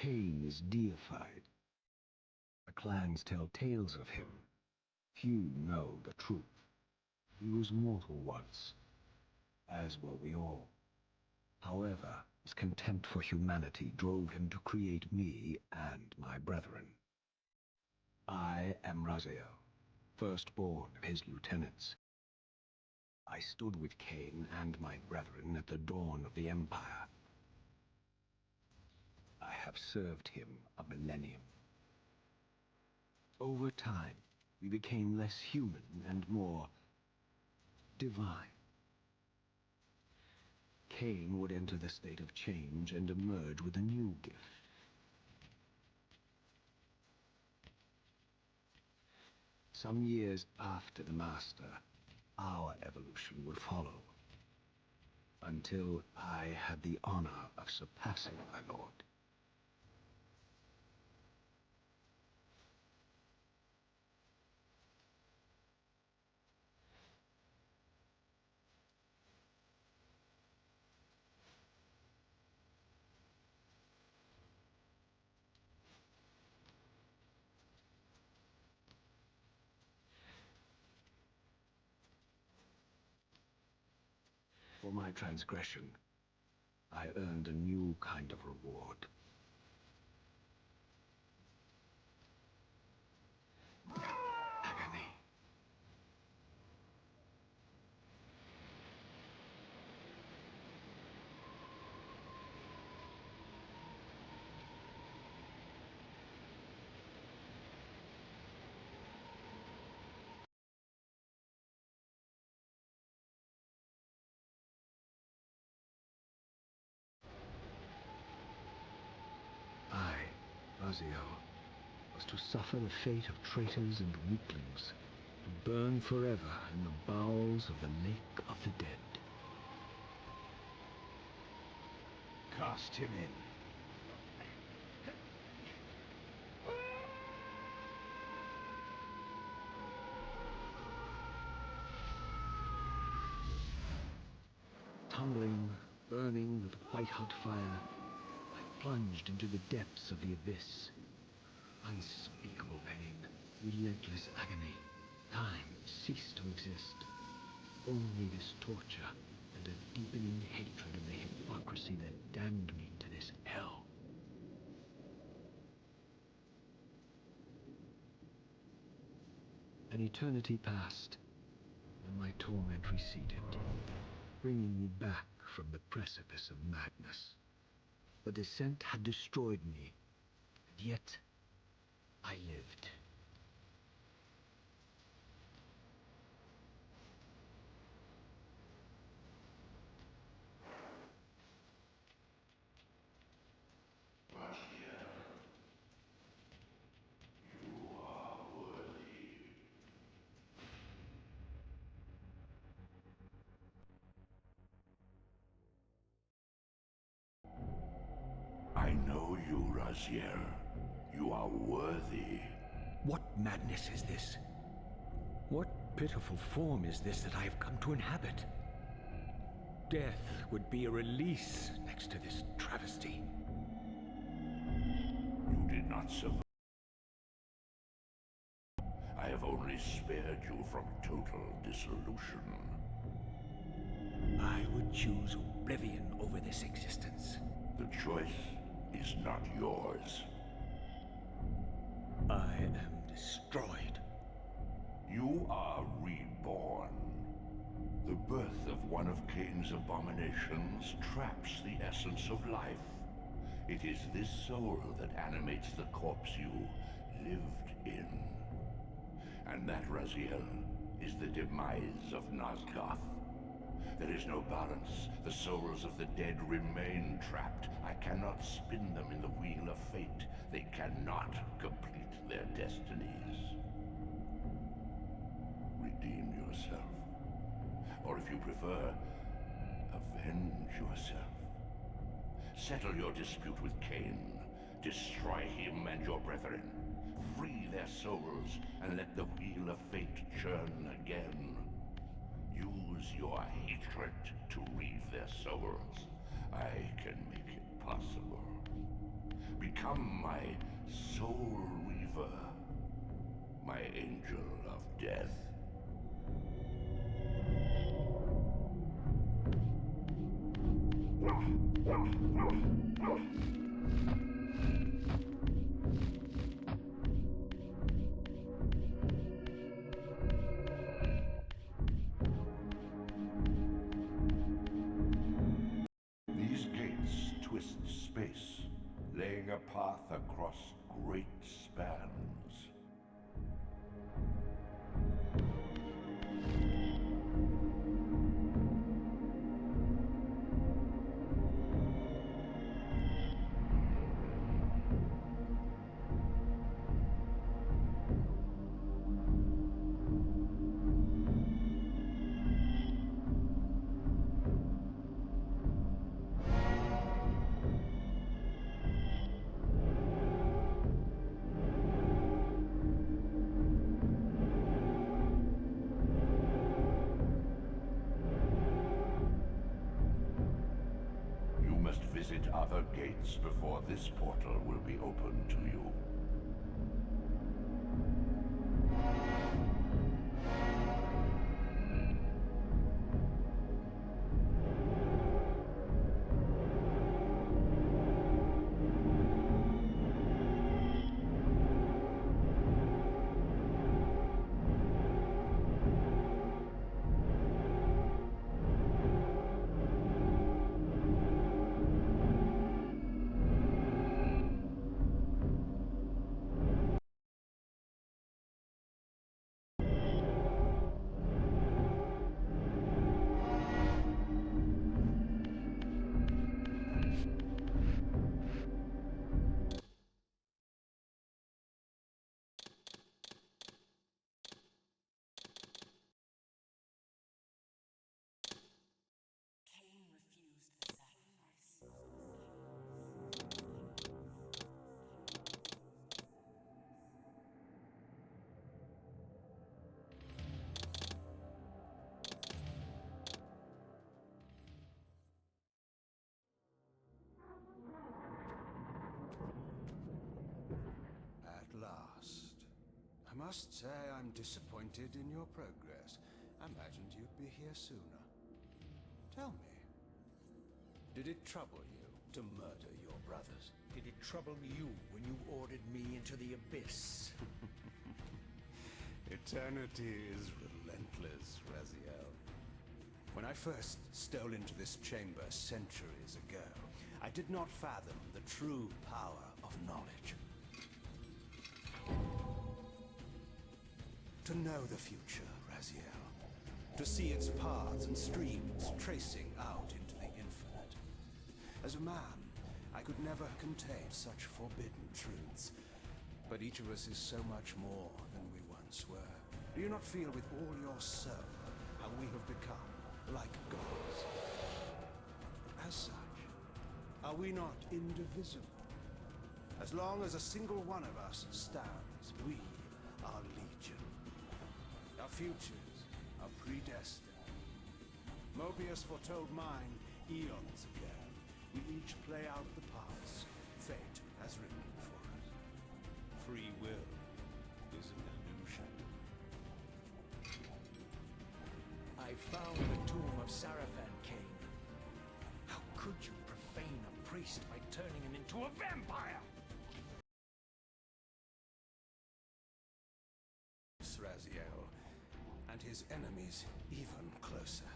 Kain is deified. The clans tell tales of him. Few know the truth. He was mortal once, as were we all. However, his contempt for humanity drove him to create me and my brethren. I am Raziel, firstborn of his lieutenants. I stood with Kain and my brethren at the dawn of the Empire. I have served him a millennium. Over time, we became less human and more divine. Kain would enter the state of change and emerge with a new gift. Some years after the Master, our evolution would follow, until I had the honor of surpassing my lord. For my transgression, I earned a new kind of reward. Agony. I, Raziel, was to suffer the fate of traitors and weaklings, to burn forever in the bowels of the Lake of the Dead. Cast him in. Tumbling, burning with white-hot fire, I plunged into the depths of the abyss. Unspeakable pain, relentless agony. Time ceased to exist. Only this torture and a deepening hatred of the hypocrisy that damned me to this hell. An eternity passed, and my torment receded, bringing me back from the precipice of madness. The descent had destroyed me, and yet I lived. I know you, Raziel. You are worthy. What madness is this? What pitiful form is this that I have come to inhabit? Death would be a release next to this travesty. You did not survive. I have only spared you from total dissolution. I would choose oblivion over this existence. The choice is not yours. I am destroyed. You are reborn. The birth of one of Kain's abominations traps the essence of life. It is this soul that animates the corpse you lived in. And that, Raziel, is the demise of Nosgoth. There is no balance. The souls of the dead remain trapped. I cannot spin them in the wheel of fate. They cannot complete their destinies. Redeem yourself. Or if you prefer, avenge yourself. Settle your dispute with Kain. Destroy him and your brethren. Free their souls and let the wheel of fate churn again. Use your hatred to reave their souls. I can make it impossible. Become my soul Reaver, my angel of death. These gates twist space, laying a path across great spans. Visit other gates before this portal will be open to you. Kain refused the sacrifice. At last. I must say I'm disappointed in your progress. I imagined you'd be here sooner. Tell me, did it trouble you to murder your brothers? Did it trouble you when you ordered me into the abyss? Eternity is relentless, Raziel. When I first stole into this chamber centuries ago, I did not fathom the true power of knowledge. To know the future, Raziel. To see its paths and streams tracing out into the infinite. As a man, I could never contain such forbidden truths. But each of us is so much more than we once were. Do you not feel with all your soul how we have become like gods? As such, are we not indivisible? As long as a single one of us stands, we are legion. Our futures are predestined. Mobius foretold mine eons ago. We each play out the parts fate has written for us. Free will is an illusion. I found the tomb of Sarafan, Kain. How could you profane a priest by turning him into a vampire? Raziel, and his enemies even closer.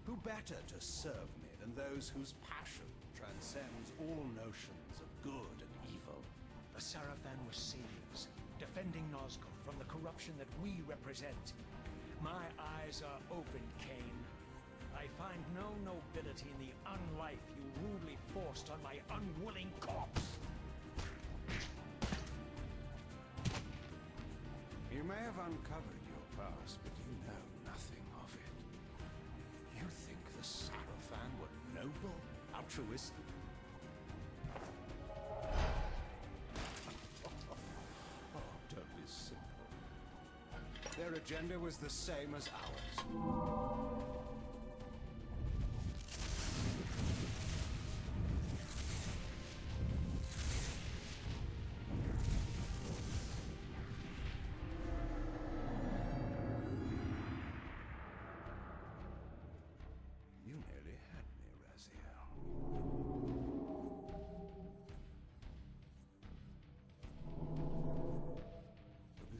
Who better to serve me than those whose passion transcends all notions of good and evil? The Sarafan were saviors, defending Nosgoth from the corruption that we represent. My eyes are open, Kain. I find no nobility in the unlife you rudely forced on my unwilling corpse. You may have uncovered your past, but you know nothing of it. You think the Sarafan were noble, altruistic? Oh, don't be simple. Their agenda was the same as ours.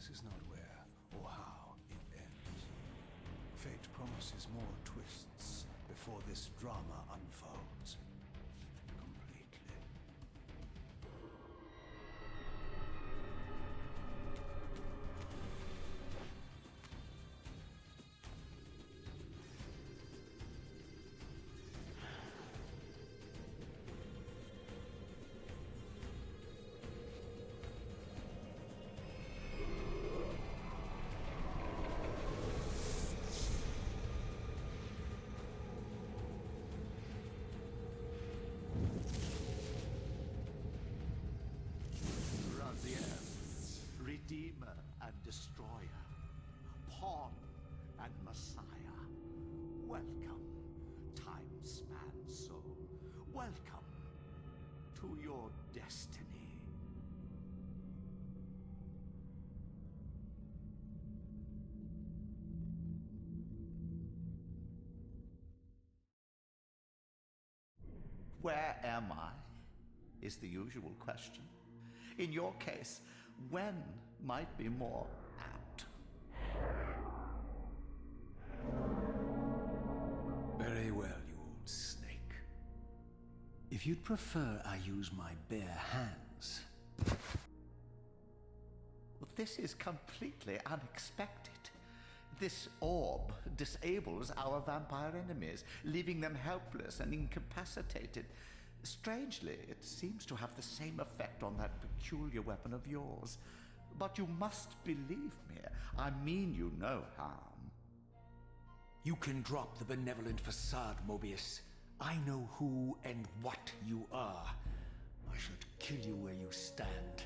This is not where or how it ends. Fate promises more twists before this drama unfolds completely. Redeemer and Destroyer, Pawn and Messiah. Welcome, time-span soul. Welcome to your destiny. Where am I? Is the usual question. In your case, when might be more apt. Very well, you old snake. If you'd prefer I use my bare hands... Well, this is completely unexpected. This orb disables our vampire enemies, leaving them helpless and incapacitated. Strangely, it seems to have the same effect on that peculiar weapon of yours. But you must believe me. I mean you no harm. You can drop the benevolent facade, Mobius. I know who and what you are. I should kill you where you stand.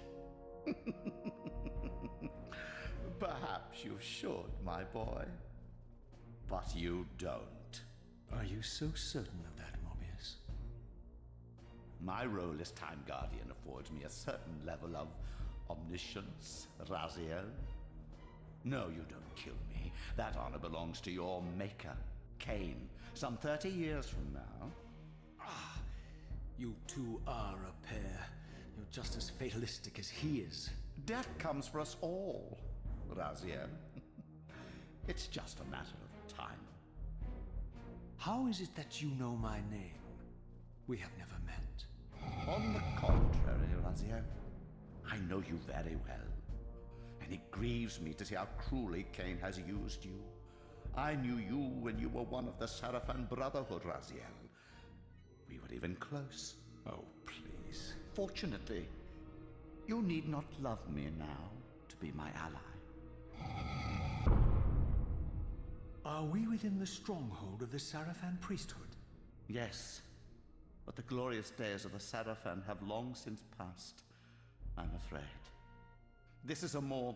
Perhaps you should, my boy. But you don't. Are you so certain of that, Mobius? My role as Time Guardian affords me a certain level of omniscience, Raziel. No, you don't kill me. That honor belongs to your maker, Kain, some 30 years from now. You two are a pair. You're just as fatalistic as he is. Death comes for us all, Raziel. It's just a matter of time. How is it that you know my name? We have never met. On the contrary, Raziel, I know you very well. And it grieves me to see how cruelly Kain has used you. I knew you when you were one of the Sarafan Brotherhood, Raziel. We were even close. Oh, please. Fortunately, you need not love me now to be my ally. Are we within the stronghold of the Sarafan priesthood? Yes, but the glorious days of the Sarafan have long since passed, I'm afraid. This is a more